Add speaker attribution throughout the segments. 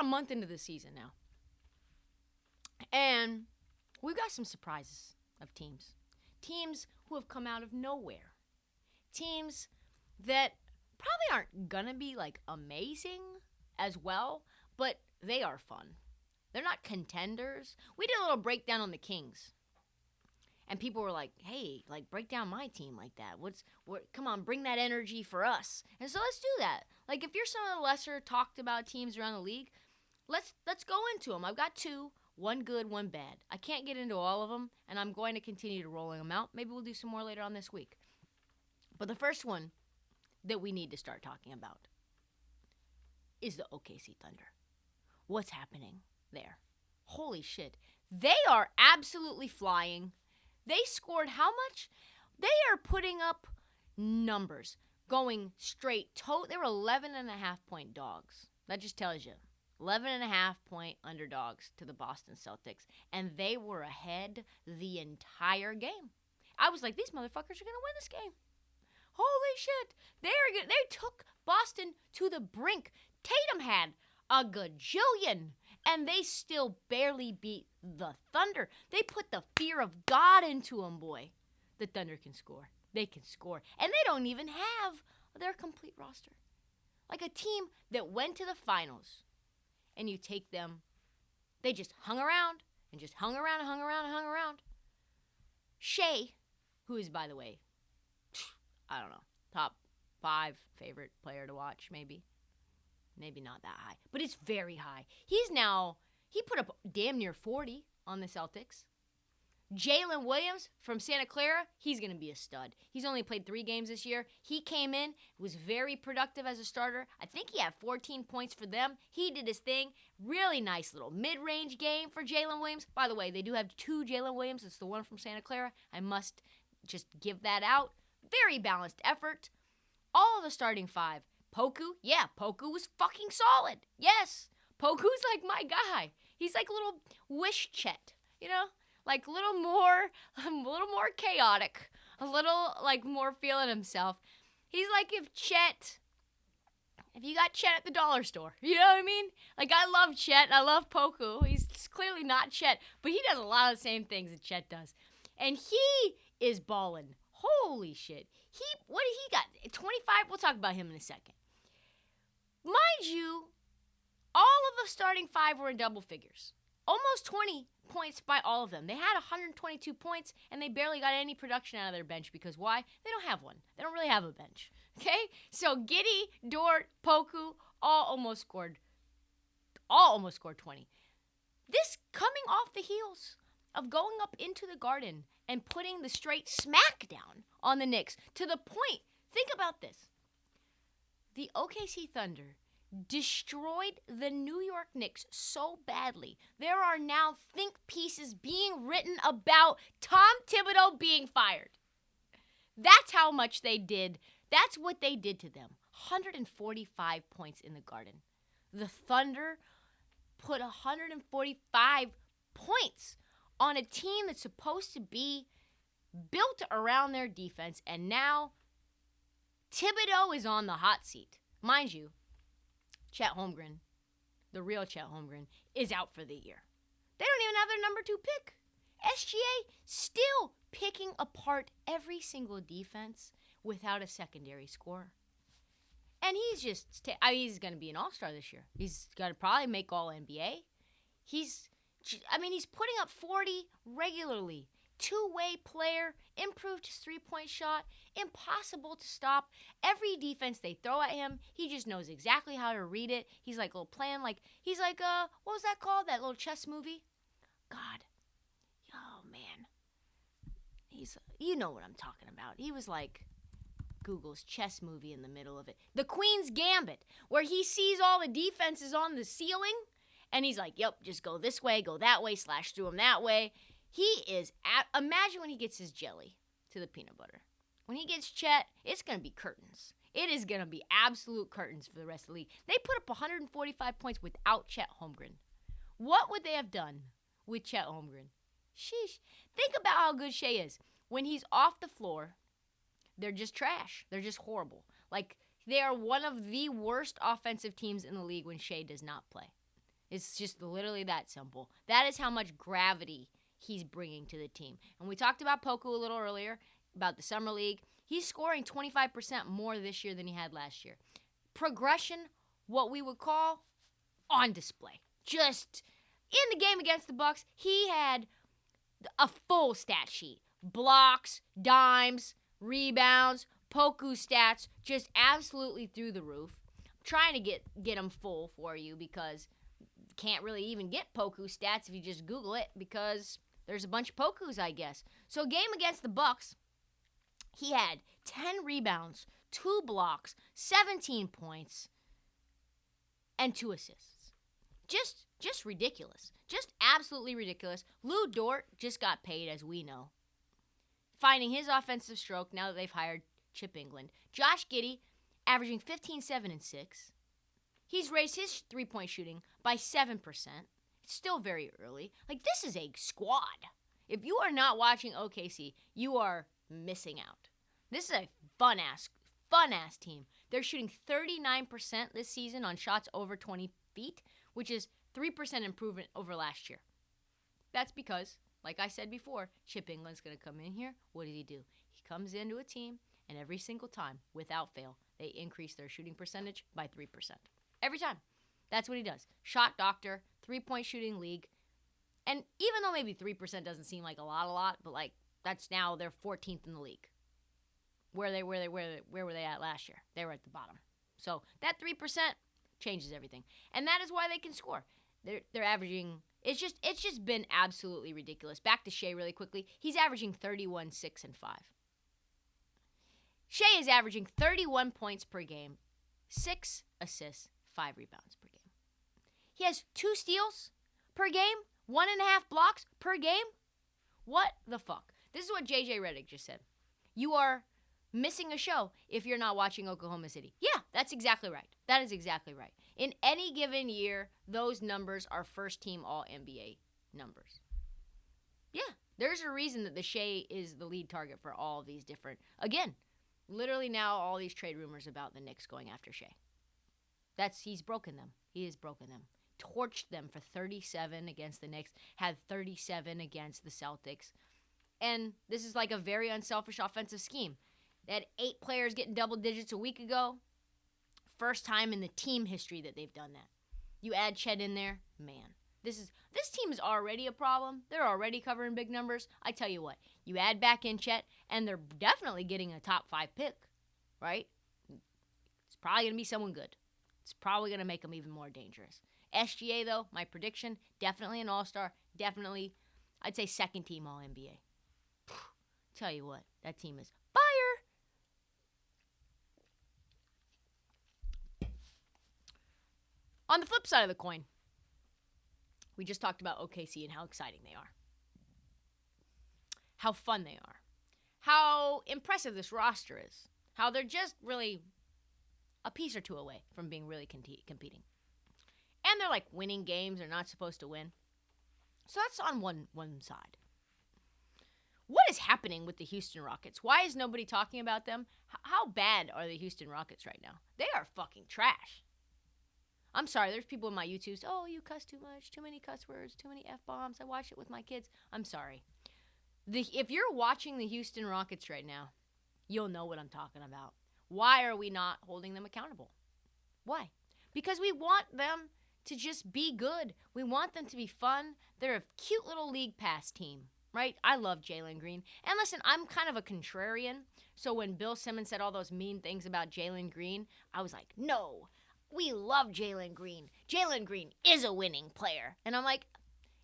Speaker 1: month into the season now. And we've got some surprises of teams. Teams who have come out of nowhere. Teams that probably aren't gonna be like amazing as well, but they are fun. They're not contenders. We did a little breakdown on the Kings. And people were like, hey, like, break down my team like that. Come on, bring that energy for us. And so let's do that. Like, if you're some of the lesser talked about teams around the league, let's go into them. I've got two, one good, one bad. I can't get into all of them, and I'm going to continue to rolling them out. Maybe we'll do some more later on this week. But the first one that we need to start talking about is the OKC Thunder. What's happening there? Holy shit. They are absolutely flying. They scored how much? They are putting up numbers, going straight. They were 11.5-point dogs. That just tells you. 11.5-point underdogs to the Boston Celtics. And they were ahead the entire game. I was like, these motherfuckers are going to win this game. Holy shit. They took Boston to the brink. Tatum had a gajillion. And they still barely beat the Thunder. They put the fear of God into them, boy. The Thunder can score. They can score. And they don't even have their complete roster. Like a team that went to the finals. And you take them. They just hung around. And just hung around and hung around and hung around. Shea, who is, by the way, I don't know, top 5 favorite player to watch, maybe. Maybe not that high, but it's very high. He put up damn near 40 on the Celtics. Jalen Williams from Santa Clara, he's going to be a stud. He's only played 3 games this year. He came in, was very productive as a starter. I think he had 14 points for them. He did his thing. Really nice little mid-range game for Jalen Williams. By the way, they do have 2 Jalen Williams. It's the one from Santa Clara. I must just give that out. Very balanced effort. All of the starting 5. Poku, yeah, Poku was fucking solid. Yes, Poku's like my guy. He's like a little wish Chet, you know? Like a little more chaotic, a little like more feeling himself. He's like if you got Chet at the dollar store, you know what I mean? Like I love Chet, I love Poku. He's clearly not Chet, but he does a lot of the same things that Chet does. And he is balling. Holy shit. What did he got? 25? We'll talk about him in a second. Mind you, all of the starting 5 were in double figures. Almost 20 points by all of them. They had 122 points, and they barely got any production out of their bench because why? They don't have one. They don't really have a bench. Okay? So Giddey, Dort, Poku, all almost scored 20. This coming off the heels of going up into the Garden and putting the straight smack down on the Knicks to the point. Think about this. The OKC Thunder destroyed the New York Knicks so badly. There are now think pieces being written about Tom Thibodeau being fired. That's how much they did. That's what they did to them. 145 points in the Garden. The Thunder put 145 points on a team that's supposed to be built around their defense, and now Thibodeau is on the hot seat. Mind you, Chet Holmgren, the real Chet Holmgren, is out for the year. They don't even have their number 2 pick. SGA still picking apart every single defense without a secondary scorer. And he's he's going to be an all-star this year. He's going to probably make All-NBA. He's putting up 40 regularly. 2-way player, improved his 3-point shot, impossible to stop. Every defense they throw at him, he just knows exactly how to read it. He's like a little playing, he's like, what was that called? That little chess movie? God. Oh, man. You know what I'm talking about. He was like Google's chess movie in the middle of it. The Queen's Gambit, where he sees all the defenses on the ceiling, and he's like, yep, just go this way, go that way, slash through him that way. He is, imagine when he gets his jelly to the peanut butter. When he gets Chet, it's going to be curtains. It is going to be absolute curtains for the rest of the league. They put up 145 points without Chet Holmgren. What would they have done with Chet Holmgren? Sheesh. Think about how good Shea is. When he's off the floor, they're just trash. They're just horrible. Like, they are one of the worst offensive teams in the league when Shea does not play. It's just literally that simple. That is how much gravity he's bringing to the team. And we talked about Poku a little earlier, about the Summer League. He's scoring 25% more this year than he had last year. Progression, what we would call on display. Just in the game against the Bucks, he had a full stat sheet. Blocks, dimes, rebounds, Poku stats, just absolutely through the roof. I'm trying to get them full for you because you can't really even get Poku stats if you just Google it because there's a bunch of Pokus, I guess. So game against the Bucks, he had 10 rebounds, 2 blocks, 17 points, and 2 assists. Just ridiculous. Just absolutely ridiculous. Lou Dort just got paid, as we know, finding his offensive stroke now that they've hired Chip England. Josh Giddey averaging 15, 7, and 6. He's raised his three-point shooting by 7%. It's still very early. Like, this is a squad. If you are not watching OKC, you are missing out. This is a fun-ass team. They're shooting 39% this season on shots over 20 feet, which is 3% improvement over last year. That's because, like I said before, Chip England's going to come in here. What does he do? He comes into a team, and every single time, without fail, they increase their shooting percentage by 3%. Every time. That's what he does. Shot doctor, three-point shooting league. And even though maybe 3% doesn't seem like a lot, but like that's now they're 14th in the league. Where were they at last year? They were at the bottom. So that 3% changes everything. And that is why they can score. They're averaging, it's just been absolutely ridiculous. Back to Shea really quickly. He's averaging 31, 6, and 5. Shea is averaging 31 points per game, 6 assists, 5 rebounds per game. He has 2 steals per game, 1.5 blocks per game. What the fuck? This is what JJ Redick just said. You are missing a show if you're not watching Oklahoma City. Yeah, that's exactly right. That is exactly right. In any given year, those numbers are first-team All-NBA numbers. Yeah, there's a reason that the Shea is the lead target for all of these different, again, literally now all these trade rumors about the Knicks going after Shea. He's broken them. He has broken them. Torched them for 37 against the Knicks, had 37 against the Celtics. And this is like a very unselfish offensive scheme. They had 8 players getting double digits a week ago. First time in the team history that they've done that. You add Chet in there, man. This team is already a problem. They're already covering big numbers. I tell you what, you add back in Chet, and they're definitely getting a top 5 pick, right? It's probably going to be someone good. It's probably going to make them even more dangerous. SGA, though, my prediction, definitely an all-star. Definitely, I'd say second team All-NBA. Tell you what, that team is fire. On the flip side of the coin, we just talked about OKC and how exciting they are. How fun they are. How impressive this roster is. How they're just really a piece or two away from being really competing. And they're like winning games they're not supposed to win. So that's on one side. What is happening with the Houston Rockets? Why is nobody talking about them? How bad are the Houston Rockets right now? They are fucking trash. I'm sorry, there's people in my YouTubes, oh, you cuss too much, too many cuss words, too many F-bombs. I watch it with my kids. I'm sorry. If you're watching the Houston Rockets right now, you'll know what I'm talking about. Why are we not holding them accountable? Why? Because we want them to just be good. We want them to be fun. They're a cute little league pass team, right? I love Jalen Green. And listen, I'm kind of a contrarian. So when Bill Simmons said all those mean things about Jalen Green, I was like, no. We love Jalen Green. Jalen Green is a winning player. And I'm like,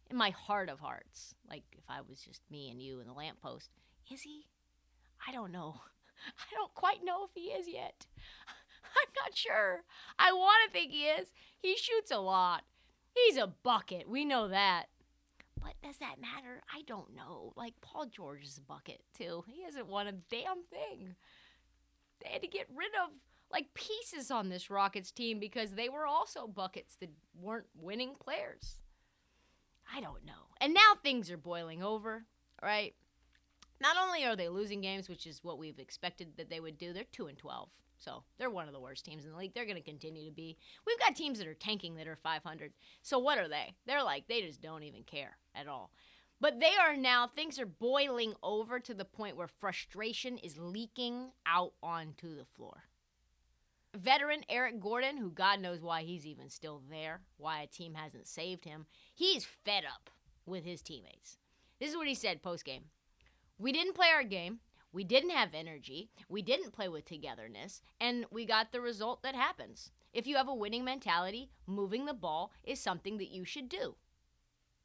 Speaker 1: in my heart of hearts, like if I was just me and you and the lamppost, is he? I don't know. I don't quite know if he is yet. I'm not sure. I want to think he is. He shoots a lot. He's a bucket. We know that. But does that matter? I don't know. Like, Paul George is a bucket, too. He hasn't won a damn thing. They had to get rid of like pieces on this Rockets team because they were also buckets that weren't winning players. I don't know. And now things are boiling over, right? Not only are they losing games, which is what we've expected that they would do, they're 2-12. So they're one of the worst teams in the league. They're going to continue to be. We've got teams that are tanking that are 500. So what are they? They're like, they just don't even care at all. But they are now, things are boiling over to the point where frustration is leaking out onto the floor. Veteran Eric Gordon, who God knows why he's even still there, why a team hasn't saved him, he's fed up with his teammates. This is what he said post-game. We didn't play our game. We didn't have energy. We didn't play with togetherness. And we got the result that happens. If you have a winning mentality, moving the ball is something that you should do.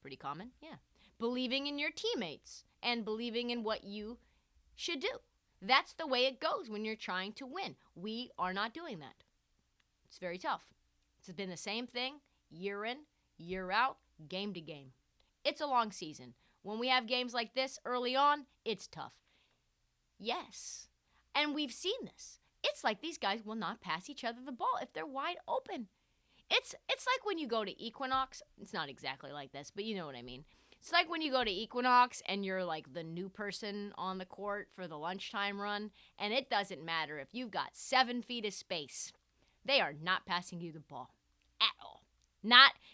Speaker 1: Pretty common? Yeah. Believing in your teammates and believing in what you should do. That's the way it goes when you're trying to win. We are not doing that. It's very tough. It's been the same thing year in, year out, game to game. It's a long season. When we have games like this early on, it's tough. Yes. And we've seen this. It's like these guys will not pass each other the ball if they're wide open. It's like when you go to Equinox. It's not exactly like this, but you know what I mean. It's like when you go to Equinox and you're like the new person on the court for the lunchtime run, and it doesn't matter if you've got 7 feet of space. They are not passing you the ball at all.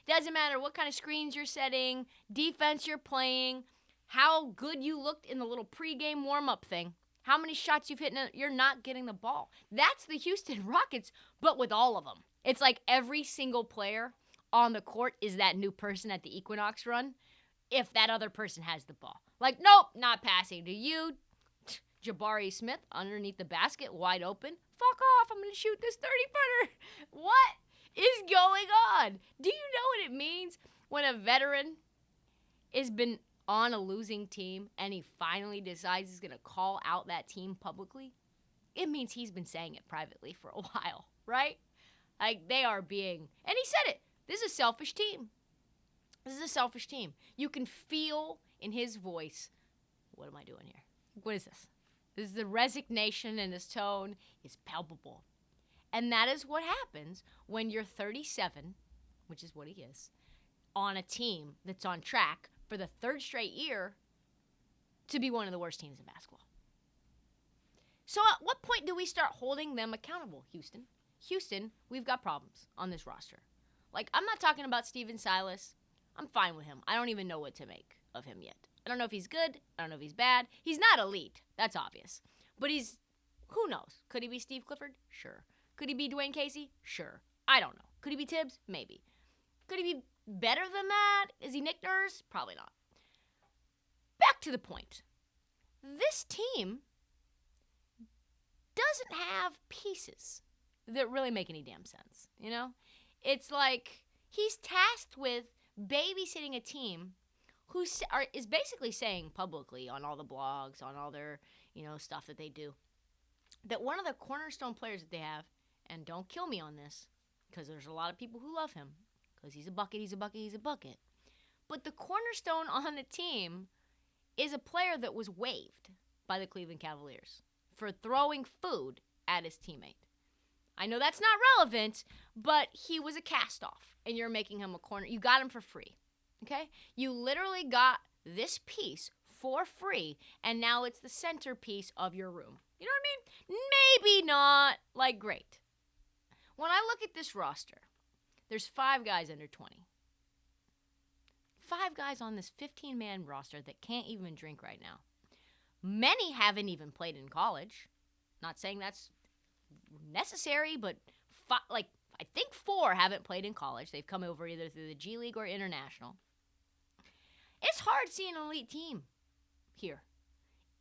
Speaker 1: Doesn't matter what kind of screens you're setting, defense you're playing, how good you looked in the little pregame warm-up thing, how many shots you've hit, you're not getting the ball. That's the Houston Rockets, but with all of them. It's like every single player on the court is that new person at the Equinox run if that other person has the ball. Like, nope, not passing to you. Jabari Smith underneath the basket, wide open. Fuck off, I'm going to shoot this 30-footer. What is going on? Do you know what it means when a veteran has been on a losing team and he finally decides he's going to call out that team publicly? It means he's been saying it privately for a while, right? Like, they are being, and he said it, this is a selfish team. This is a selfish team. You can feel in his voice, what am I doing here? What is this? This is the resignation in his tone is palpable. And that is what happens when you're 37, which is what he is, on a team that's on track for the 3rd straight year to be one of the worst teams in basketball. So at what point do we start holding them accountable, Houston? Houston, we've got problems on this roster. Like, I'm not talking about Steven Silas. I'm fine with him. I don't even know what to make of him yet. I don't know if he's good. I don't know if he's bad. He's not elite. That's obvious. But who knows? Could he be Steve Clifford? Sure. Could he be Dwayne Casey? Sure. I don't know. Could he be Tibbs? Maybe. Could he be better than that? Is he Nick Nurse? Probably not. Back to the point. This team doesn't have pieces that really make any damn sense, you know? It's like he's tasked with babysitting a team who is basically saying publicly on all the blogs, on all their, stuff that they do, that one of the cornerstone players that they have, and don't kill me on this, because there's a lot of people who love him, because he's a bucket, he's a bucket, he's a bucket. But the cornerstone on the team is a player that was waived by the Cleveland Cavaliers for throwing food at his teammate. I know that's not relevant, but he was a cast-off, and you're making him a corner. You got him for free, okay? You literally got this piece for free, and now it's the centerpiece of your room. You know what I mean? Maybe not, great. When I look at this roster, there's 5 guys under 20. 5 guys on this 15-man roster that can't even drink right now. Many haven't even played in college. Not saying that's necessary, but I think 4 haven't played in college. They've come over either through the G League or international. It's hard seeing an elite team here.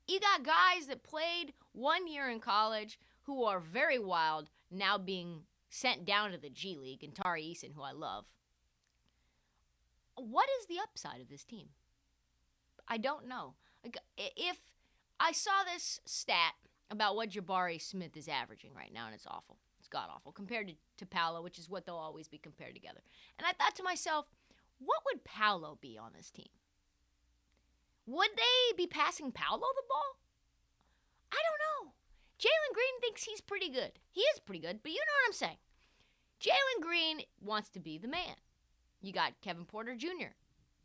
Speaker 1: You got guys that played 1 year in college who are very wild, now being sent down to the G League, and Tari Eason, who I love. What is the upside of this team? I don't know. If I saw this stat about what Jabari Smith is averaging right now, and it's awful. It's god-awful compared to Paolo, which is what they'll always be compared together. And I thought to myself, what would Paolo be on this team? Would they be passing Paolo the ball? I don't know. Jalen Green thinks he's pretty good. He is pretty good, but you know what I'm saying. Jalen Green wants to be the man. You got Kevin Porter Jr.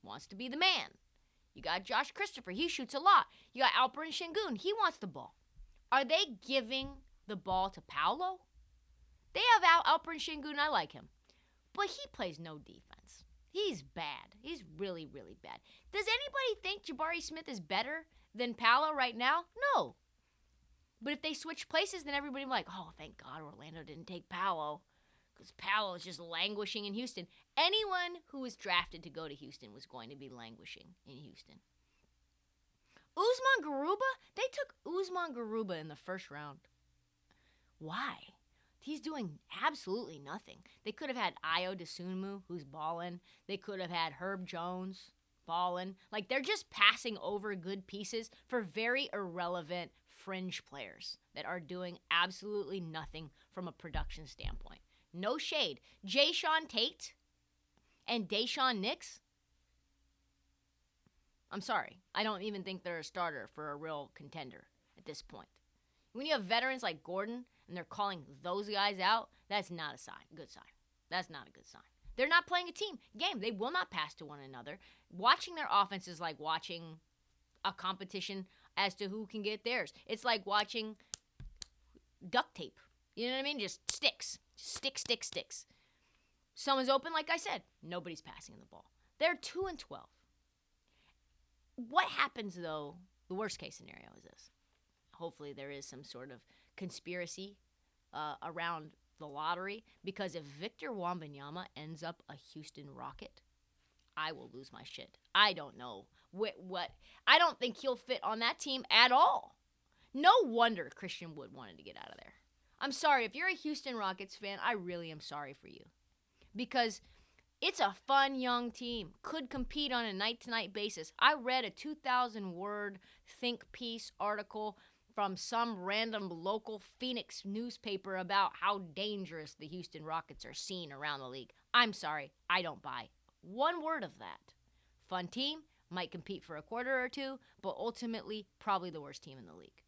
Speaker 1: wants to be the man. You got Josh Christopher. He shoots a lot. You got Alperen Şengün. He wants the ball. Are they giving the ball to Paolo? They have Alperen Şengün. I like him. But he plays no defense. He's bad. He's really, really bad. Does anybody think Jabari Smith is better than Paolo right now? No. But if they switch places, then everybody will be like, oh, thank God Orlando didn't take Paolo. Because Paolo is just languishing in Houston. Anyone who was drafted to go to Houston was going to be languishing in Houston. Usman Garuba? They took Usman Garuba in the first round. Why? He's doing absolutely nothing. They could have had Ayo Dosunmu, who's balling. They could have had Herb Jones, balling. Like, they're just passing over good pieces for very irrelevant fringe players that are doing absolutely nothing from a production standpoint. No shade. Jayshawn Tate and Dayshawn Nix? I'm sorry. I don't even think they're a starter for a real contender at this point. When you have veterans like Gordon and they're calling those guys out, that's not a good sign. That's not a good sign. They're not playing a team game. They will not pass to one another. Watching their offense is like watching a competition as to who can get theirs. It's like watching duct tape. You know what I mean? Just sticks. Sticks. Someone's open, like I said. Nobody's passing the ball. They're 2-12. What happens, though, the worst case scenario is this. Hopefully there is some sort of conspiracy around the lottery, because if Victor Wembanyama ends up a Houston Rocket, I will lose my shit. I don't know what I don't think he'll fit on that team at all. No wonder Christian Wood wanted to get out of there. I'm sorry. If you're a Houston Rockets fan, I really am sorry for you. Because it's a fun young team. Could compete on a night-to-night basis. I read a 2,000-word think piece article from some random local Phoenix newspaper about how dangerous the Houston Rockets are seen around the league. I'm sorry. I don't buy one word of that. Fun team. Might compete for a quarter or two, but ultimately probably the worst team in the league.